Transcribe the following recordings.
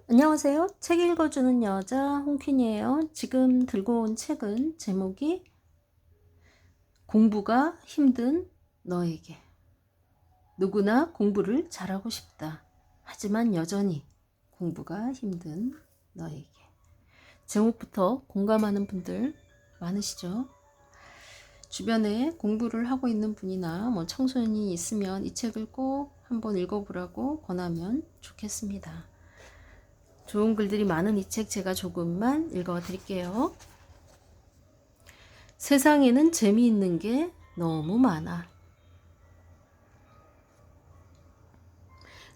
안녕하세요. 책 읽어주는 여자 홍퀸이에요. 지금 들고 온 책은 제목이 공부가 힘든 너에게. 누구나 공부를 잘하고 싶다. 하지만 여전히 공부가 힘든 너에게. 제목부터 공감하는 분들 많으시죠? 주변에 공부를 하고 있는 분이나 청소년이 있으면 이 책을 꼭 한번 읽어보라고 권하면 좋겠습니다. 좋은 글들이 많은 이 책 제가 조금만 읽어 드릴게요. 세상에는 재미있는 게 너무 많아.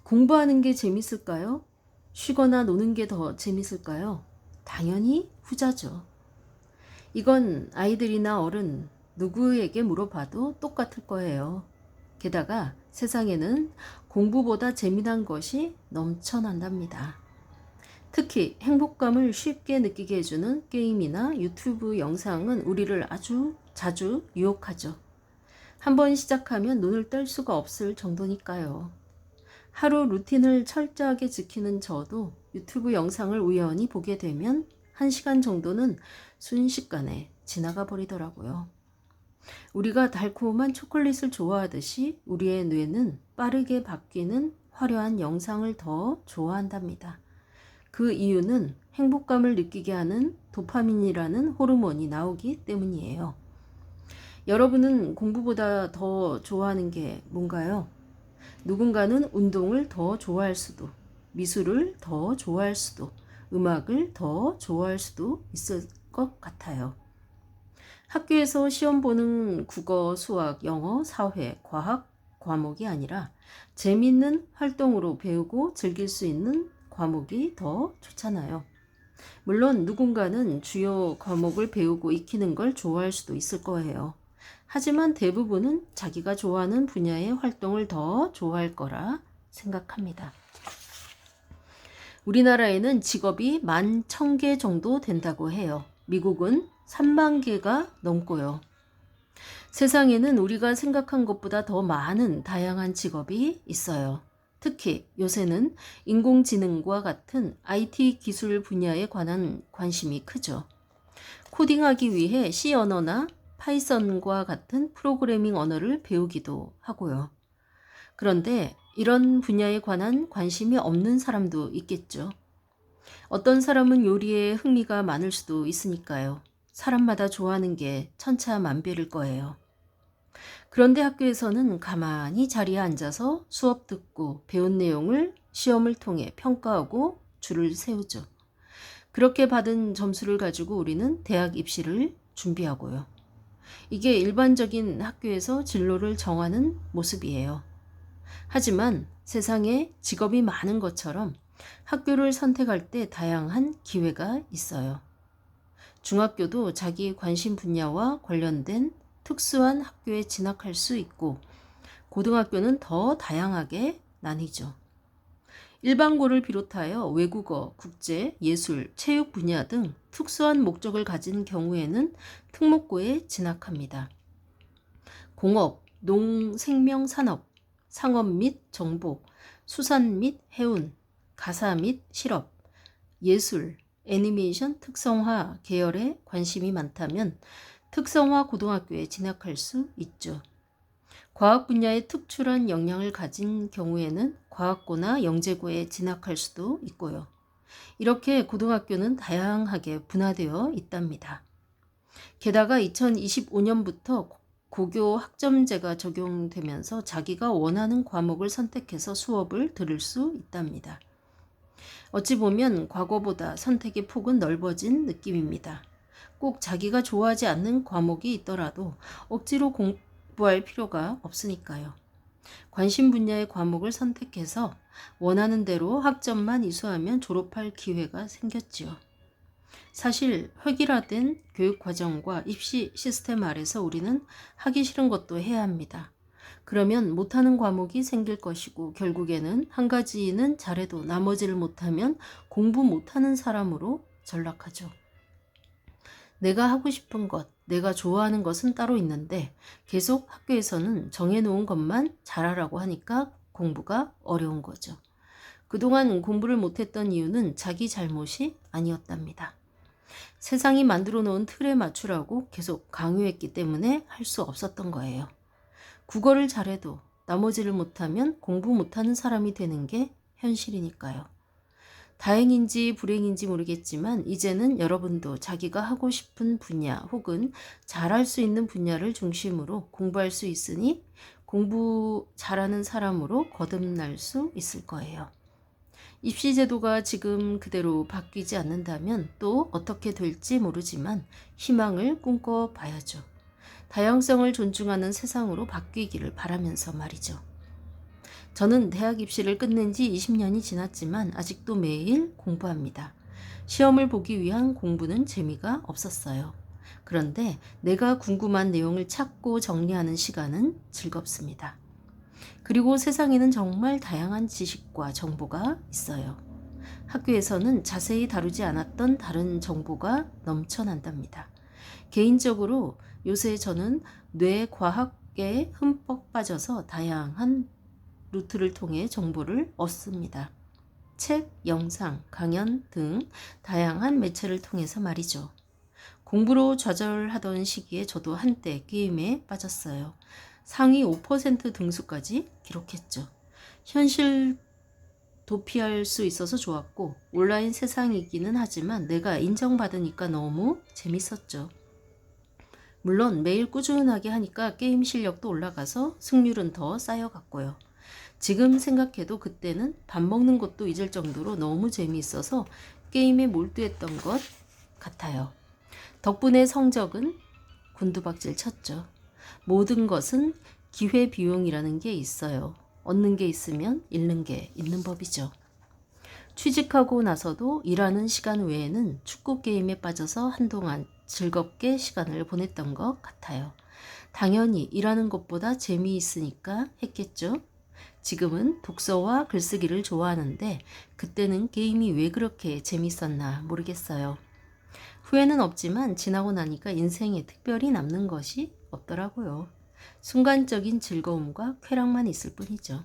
공부하는 게 재밌을까요? 쉬거나 노는 게 더 재밌을까요? 당연히 후자죠. 이건 아이들이나 어른 누구에게 물어봐도 똑같을 거예요. 게다가 세상에는 공부보다 재미난 것이 넘쳐난답니다. 특히 행복감을 쉽게 느끼게 해주는 게임이나 유튜브 영상은 우리를 아주 자주 유혹하죠. 한번 시작하면 눈을 뗄 수가 없을 정도니까요. 하루 루틴을 철저하게 지키는 저도 유튜브 영상을 우연히 보게 되면 1시간 정도는 순식간에 지나가 버리더라고요. 우리가 달콤한 초콜릿을 좋아하듯이 우리의 뇌는 빠르게 바뀌는 화려한 영상을 더 좋아한답니다. 그 이유는 행복감을 느끼게 하는 도파민이라는 호르몬이 나오기 때문이에요. 여러분은 공부보다 더 좋아하는 게 뭔가요? 누군가는 운동을 더 좋아할 수도, 미술을 더 좋아할 수도, 음악을 더 좋아할 수도 있을 것 같아요. 학교에서 시험 보는 국어, 수학, 영어, 사회, 과학 과목이 아니라 재미있는 활동으로 배우고 즐길 수 있는 과목이 더 좋잖아요. 물론 누군가는 주요 과목을 배우고 익히는 걸 좋아할 수도 있을 거예요. 하지만 대부분은 자기가 좋아하는 분야의 활동을 더 좋아할 거라 생각합니다. 우리나라에는 직업이 11,000개 정도 된다고 해요. 미국은 3만 개가 넘고요. 세상에는 우리가 생각한 것보다 더 많은 다양한 직업이 있어요. 특히 요새는 인공지능과 같은 IT 기술 분야에 관한 관심이 크죠. 코딩하기 위해 C 언어나 파이썬과 같은 프로그래밍 언어를 배우기도 하고요. 그런데 이런 분야에 관한 관심이 없는 사람도 있겠죠. 어떤 사람은 요리에 흥미가 많을 수도 있으니까요. 사람마다 좋아하는 게 천차만별일 거예요. 그런데 학교에서는 가만히 자리에 앉아서 수업 듣고 배운 내용을 시험을 통해 평가하고 줄을 세우죠. 그렇게 받은 점수를 가지고 우리는 대학 입시를 준비하고요. 이게 일반적인 학교에서 진로를 정하는 모습이에요. 하지만 세상에 직업이 많은 것처럼 학교를 선택할 때 다양한 기회가 있어요. 중학교도 자기 관심 분야와 관련된 특수한 학교에 진학할 수 있고, 고등학교는 더 다양하게 나뉘죠. 일반고를 비롯하여 외국어, 국제, 예술, 체육 분야 등 특수한 목적을 가진 경우에는 특목고에 진학합니다. 공업, 농, 생명, 산업, 상업 및 정보, 수산 및 해운, 가사 및 실업, 예술, 애니메이션, 특성화 계열에 관심이 많다면 특성화 고등학교에 진학할 수 있죠. 과학 분야에 특출한 역량을 가진 경우에는 과학고나 영재고에 진학할 수도 있고요. 이렇게 고등학교는 다양하게 분화되어 있답니다. 게다가 2025년부터 고교 학점제가 적용되면서 자기가 원하는 과목을 선택해서 수업을 들을 수 있답니다. 어찌 보면 과거보다 선택의 폭은 넓어진 느낌입니다. 꼭 자기가 좋아하지 않는 과목이 있더라도 억지로 공부할 필요가 없으니까요. 관심 분야의 과목을 선택해서 원하는 대로 학점만 이수하면 졸업할 기회가 생겼지요. 사실 획일화된 교육 과정과 입시 시스템 아래서 우리는 하기 싫은 것도 해야 합니다. 그러면 못하는 과목이 생길 것이고 결국에는 한 가지는 잘해도 나머지를 못하면 공부 못하는 사람으로 전락하죠. 내가 하고 싶은 것, 내가 좋아하는 것은 따로 있는데 계속 학교에서는 정해놓은 것만 잘하라고 하니까 공부가 어려운 거죠. 그동안 공부를 못했던 이유는 자기 잘못이 아니었답니다. 세상이 만들어 놓은 틀에 맞추라고 계속 강요했기 때문에 할 수 없었던 거예요. 국어를 잘해도 나머지를 못하면 공부 못하는 사람이 되는 게 현실이니까요. 다행인지 불행인지 모르겠지만 이제는 여러분도 자기가 하고 싶은 분야 혹은 잘할 수 있는 분야를 중심으로 공부할 수 있으니 공부 잘하는 사람으로 거듭날 수 있을 거예요. 입시제도가 지금 그대로 바뀌지 않는다면 또 어떻게 될지 모르지만 희망을 꿈꿔봐야죠. 다양성을 존중하는 세상으로 바뀌기를 바라면서 말이죠. 저는 대학 입시를 끝낸 지 20년이 지났지만 아직도 매일 공부합니다. 시험을 보기 위한 공부는 재미가 없었어요. 그런데 내가 궁금한 내용을 찾고 정리하는 시간은 즐겁습니다. 그리고 세상에는 정말 다양한 지식과 정보가 있어요. 학교에서는 자세히 다루지 않았던 다른 정보가 넘쳐난답니다. 개인적으로 요새 저는 뇌과학에 흠뻑 빠져서 다양한 루트를 통해 정보를 얻습니다. 책, 영상, 강연 등 다양한 매체를 통해서 말이죠. 공부로 좌절하던 시기에 저도 한때 게임에 빠졌어요. 상위 5% 등수까지 기록했죠. 현실 도피할 수 있어서 좋았고 온라인 세상이기는 하지만 내가 인정받으니까 너무 재밌었죠. 물론 매일 꾸준하게 하니까 게임 실력도 올라가서 승률은 더 쌓여갔고요. 지금 생각해도 그때는 밥 먹는 것도 잊을 정도로 너무 재미있어서 게임에 몰두했던 것 같아요. 덕분에 성적은 곤두박질 쳤죠. 모든 것은 기회비용이라는 게 있어요. 얻는 게 있으면 잃는 게 있는 법이죠. 취직하고 나서도 일하는 시간 외에는 축구 게임에 빠져서 한동안 즐겁게 시간을 보냈던 것 같아요. 당연히 일하는 것보다 재미있으니까 했겠죠. 지금은 독서와 글쓰기를 좋아하는데 그때는 게임이 왜 그렇게 재밌었나 모르겠어요. 후회는 없지만 지나고 나니까 인생에 특별히 남는 것이 없더라고요. 순간적인 즐거움과 쾌락만 있을 뿐이죠.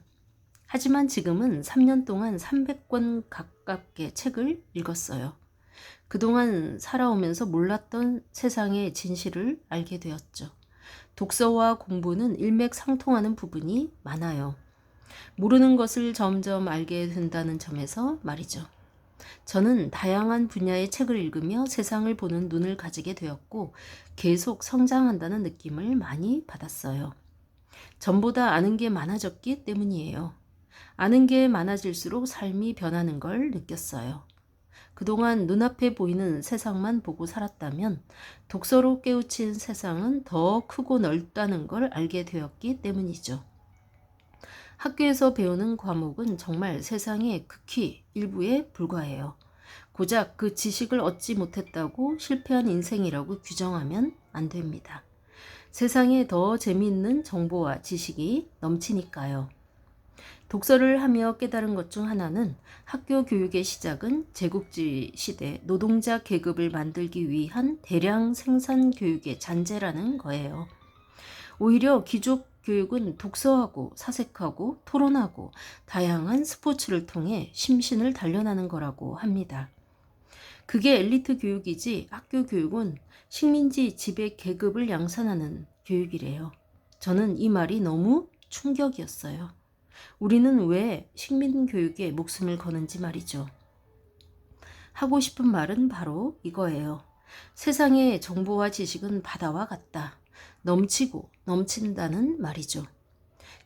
하지만 지금은 3년 동안 300권 가깝게 책을 읽었어요. 그동안 살아오면서 몰랐던 세상의 진실을 알게 되었죠. 독서와 공부는 일맥상통하는 부분이 많아요. 모르는 것을 점점 알게 된다는 점에서 말이죠. 저는 다양한 분야의 책을 읽으며 세상을 보는 눈을 가지게 되었고 계속 성장한다는 느낌을 많이 받았어요. 전보다 아는 게 많아졌기 때문이에요. 아는 게 많아질수록 삶이 변하는 걸 느꼈어요. 그동안 눈앞에 보이는 세상만 보고 살았다면 독서로 깨우친 세상은 더 크고 넓다는 걸 알게 되었기 때문이죠. 학교에서 배우는 과목은 정말 세상의 극히 일부에 불과해요. 고작 그 지식을 얻지 못했다고 실패한 인생이라고 규정하면 안 됩니다. 세상에 더 재미있는 정보와 지식이 넘치니까요. 독서를 하며 깨달은 것 중 하나는 학교 교육의 시작은 제국주의 시대 노동자 계급을 만들기 위한 대량 생산 교육의 잔재라는 거예요. 오히려 귀족 교육은 독서하고 사색하고 토론하고 다양한 스포츠를 통해 심신을 단련하는 거라고 합니다. 그게 엘리트 교육이지 학교 교육은 식민지 지배 계급을 양산하는 교육이래요. 저는 이 말이 너무 충격이었어요. 우리는 왜 식민 교육에 목숨을 거는지 말이죠. 하고 싶은 말은 바로 이거예요. 세상의 정보와 지식은 바다와 같다. 넘치고 넘친다는 말이죠.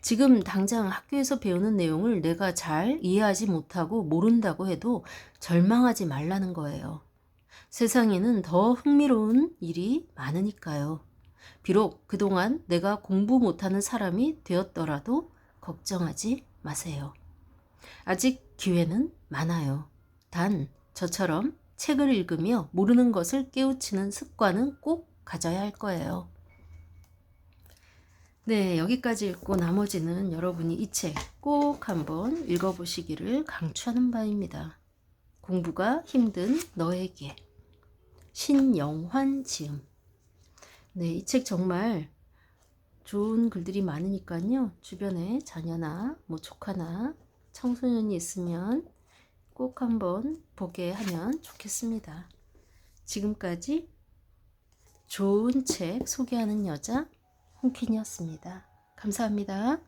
지금 당장 학교에서 배우는 내용을 내가 잘 이해하지 못하고 모른다고 해도 절망하지 말라는 거예요. 세상에는 더 흥미로운 일이 많으니까요. 비록 그동안 내가 공부 못하는 사람이 되었더라도 걱정하지 마세요. 아직 기회는 많아요. 단 저처럼 책을 읽으며 모르는 것을 깨우치는 습관은 꼭 가져야 할 거예요. 네, 여기까지 읽고 나머지는 여러분이 이 책 꼭 한번 읽어보시기를 강추하는 바입니다. 공부가 힘든 너에게. 신영환 지음. 네, 이 책 정말 좋은 글들이 많으니까요. 주변에 자녀나 조카나 청소년이 있으면 꼭 한번 보게 하면 좋겠습니다. 지금까지 좋은 책 소개하는 여자 홍킨이었습니다. 감사합니다.